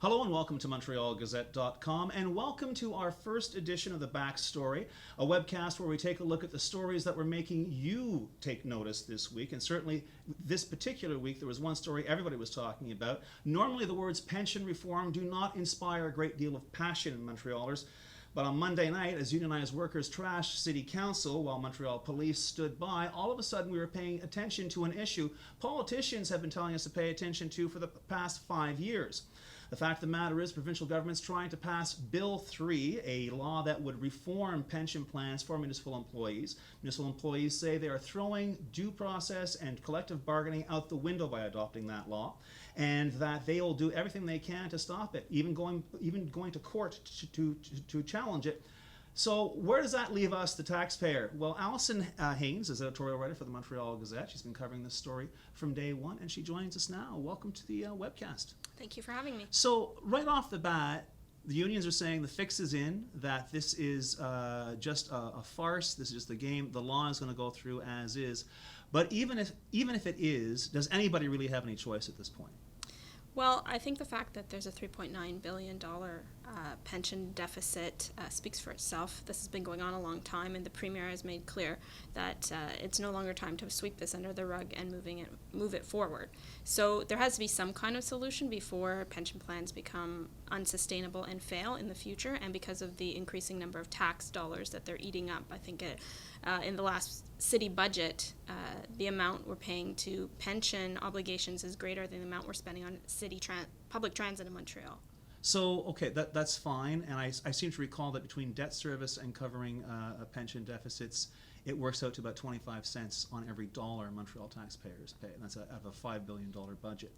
Hello and welcome to MontrealGazette.com, and welcome to our first edition of The Backstory, a webcast where we take a look at the stories that were making you take notice this week. And certainly this particular week there was one story everybody was talking about. Normally the words pension reform do not inspire a great deal of passion in Montrealers, but on Monday night, as unionized workers trashed City Council while Montreal police stood by, all of a sudden we were paying attention to an issue politicians have been telling us to pay attention to for the past 5 years. The fact of the matter is, provincial government's trying to pass Bill 3, a law that would reform pension plans for municipal employees. Municipal employees say they are throwing due process and collective bargaining out the window by adopting that law, and that they will do everything they can to stop it, even going to court to challenge it. So where does that leave us, the taxpayer? Well, Allison Haynes is editorial writer for the Montreal Gazette. She's been covering this story from day one, and she joins us now. Welcome to the webcast. Thank you for having me. So right off the bat, the unions are saying the fix is in, that this is just a farce, this is just a game, the law is going to go through as is. But even if it is, does anybody really have any choice at this point? Well, I think the fact that there's a $3.9 billion pension deficit speaks for itself. This has been going on a long time, and the Premier has made clear that it's no longer time to sweep this under the rug and move it forward. So there has to be some kind of solution before pension plans become unsustainable and fail in the future, and because of the increasing number of tax dollars that they're eating up. I think in the last city budget, the amount we're paying to pension obligations is greater than the amount we're spending on public transit in Montreal. So, okay, that's fine, and I seem to recall that between debt service and covering pension deficits, it works out to about 25 cents on every dollar Montreal taxpayers pay, and that's out of a $5 billion budget.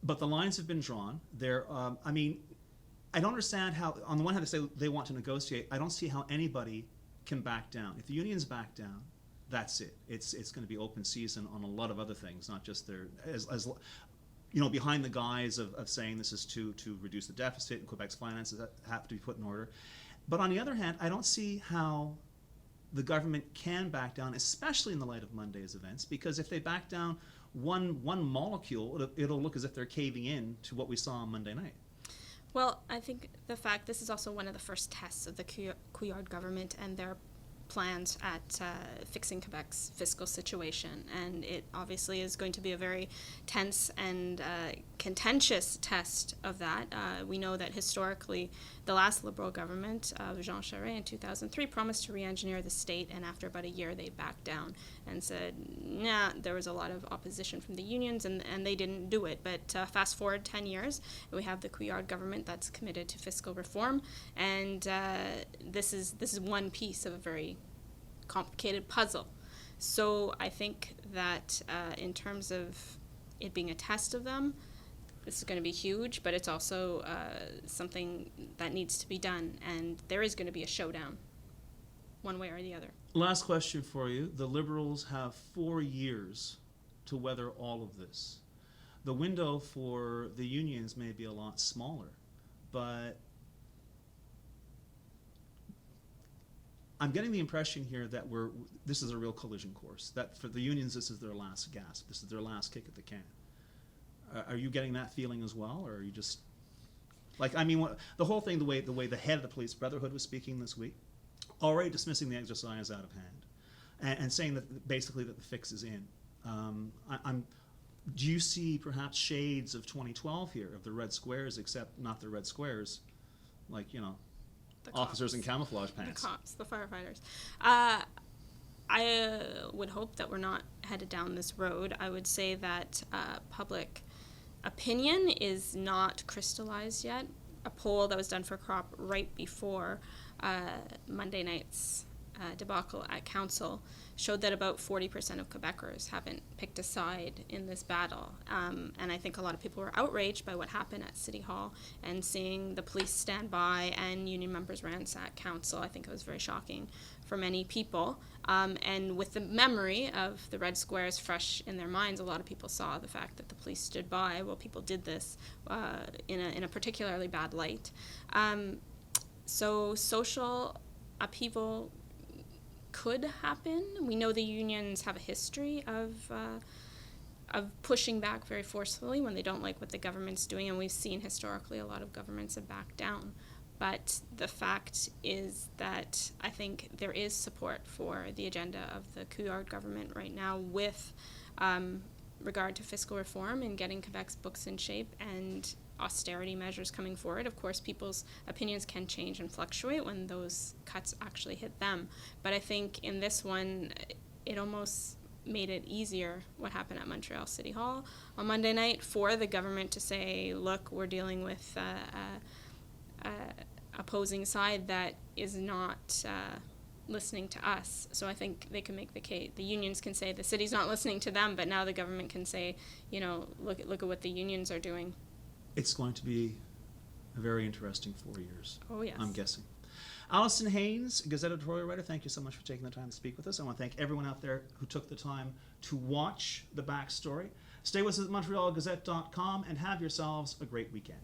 But the lines have been drawn. I don't understand how, on the one hand, they say they want to negotiate. I don't see how anybody can back down. If the unions back down, that's it. It's going to be open season on a lot of other things, not just their behind the guise of saying this is to reduce the deficit and Quebec's finances that have to be put in order. But on the other hand, I don't see how the government can back down, especially in the light of Monday's events, because if they back down one molecule, it'll look as if they're caving in to what we saw on Monday night. Well, I think this is also one of the first tests of the Couillard government and their plans at fixing Quebec's fiscal situation, and it obviously is going to be a very tense and contentious test of that. We know that historically the last Liberal government of Jean Charest in 2003 promised to re-engineer the state, and after about a year they backed down and said, nah, there was a lot of opposition from the unions and they didn't do it. But fast forward 10 years, we have the Couillard government that's committed to fiscal reform, and this is one piece of a very complicated puzzle. So I think that in terms of it being a test of them, this is going to be huge, but it's also something that needs to be done, and there is going to be a showdown one way or the other. Last question for you. The Liberals have 4 years to weather all of this. The window for the unions may be a lot smaller, but I'm getting the impression here that this is a real collision course, that for the unions this is their last gasp, this is their last kick at the can. Are you getting that feeling as well, or are you just the whole thing, the way the head of the Police Brotherhood was speaking this week, already dismissing the exercise out of hand, and saying that basically that the fix is in. Do you see perhaps shades of 2012 here, of the red squares, except not the red squares, officers in camouflage pants? The cops, the firefighters. I would hope that we're not headed down this road. I would say that public opinion is not crystallized yet. A poll that was done for CROP right before Monday night's debacle at Council showed that about 40% of Quebecers haven't picked a side in this battle. And I think a lot of people were outraged by what happened at City Hall and seeing the police stand by and union members ransack Council. I think it was very shocking for many people. And with the memory of the red squares fresh in their minds, a lot of people saw the fact that the police stood by while people did this in a particularly bad light. So social upheaval could happen. We know the unions have a history of pushing back very forcefully when they don't like what the government's doing, and we've seen historically a lot of governments have backed down. But the fact is that I think there is support for the agenda of the Couillard government right now with regard to fiscal reform and getting Quebec's books in shape and austerity measures coming forward. Of course, people's opinions can change and fluctuate when those cuts actually hit them. But I think in this one, it almost made it easier what happened at Montreal City Hall on Monday night for the government to say, look, we're dealing with opposing side that is not listening to us. So I think they can make the case. The unions can say the city's not listening to them, but now the government can say, look at what the unions are doing. It's going to be a very interesting 4 years. Oh, yes. I'm guessing. Allison Haynes, Gazette editorial writer, thank you so much for taking the time to speak with us. I want to thank everyone out there who took the time to watch the backstory. Stay with us at MontrealGazette.com and have yourselves a great weekend.